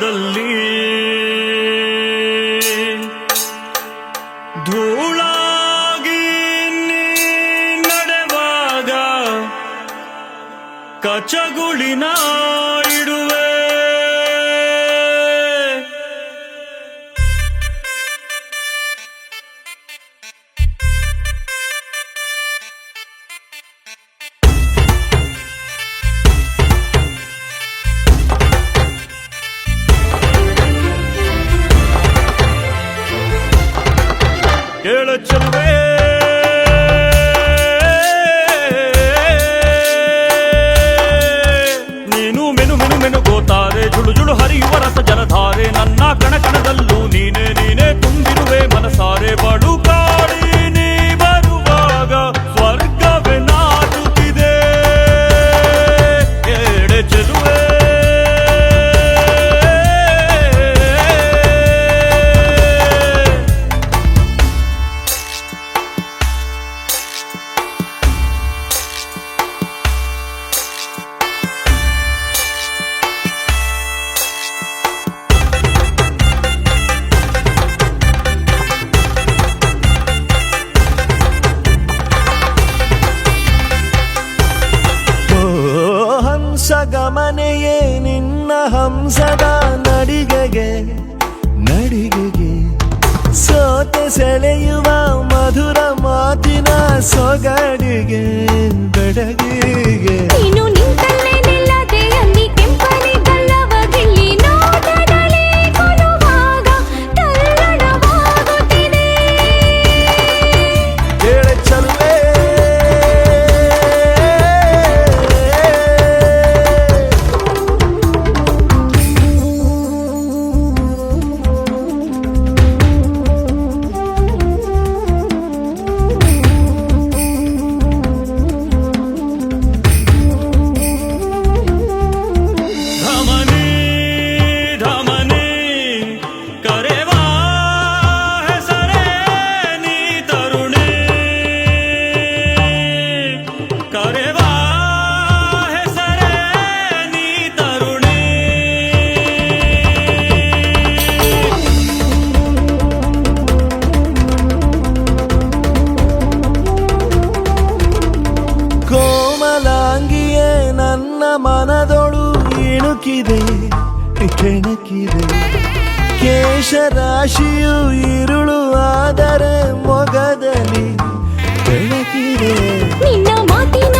ಕಾಲದಲ್ಲಿ ಧೂಳಾಗಿ ನೀ ನಡೆವಾಗ ಕಚಗುಳಿನ ಇಡುವೆ. ಕೇಳ ಚೆಲುವೆ ನೀನು ಮೆನು ಮೆನು ಮೆನು ಗೋತಾರೆ ಜುಳು ಜುಳು ಹರಿಯುವ ರಸ ಜಲಧಾರೆ ನನ್ನ ಕಣಕಣದಲ್ಲೂ ನೀನೆ ನೀನೆ ತುಂಬಿರುವೆ ಮನಸಾರೆ ಬಡು ಕಾಡಿ ನೀ ಬರುವಾಗ ಸ್ವರ್ಗವೇ ನಾಚುತ್ತಿದೆ. ಕೇಳ ಚೆಲುವೆ ಗಮನೆಯೇ ನಿನ್ನ ಹಂಸದ ನಡಿಗೆಗೆ ನಡಿಗೆಗೆ ಸೋತೆ ಸೆಳೆಯುವ ಮಧುರ ಮಾತಿನ ಸೊಗಡಿಗೆ ಬೆಡಗಿಗೆ ನೀನು ನಿಂತಲ್ಲೇ ನಿಲ್ಲದೆ ಅಲ್ಲಿ ಕೆಂಪನೆ ಗಲ್ಲವ ಗಿಲ್ಲಿ ನೋಟದಲ್ಲಿ ಕೊಲುವಾಗ ತಲ್ಲಣವಾಗುತ್ತಿದೆ. ಕೇಳ ಚೆಲುವೆ ಕೋಮಲಾಂಗಿಯೇ ನನ್ನ ಮನದೊಳು ಇಣುಕಿದೆ ಕೆಣಕಿದೆ. ಕೇಶರಾಶಿಯು ಇರುಳು ಆದರೆ ಮೊಗದಲ್ಲಿ ಬೆಳಕಿದೆ. ನಿನ್ನ ಮಾತಿನ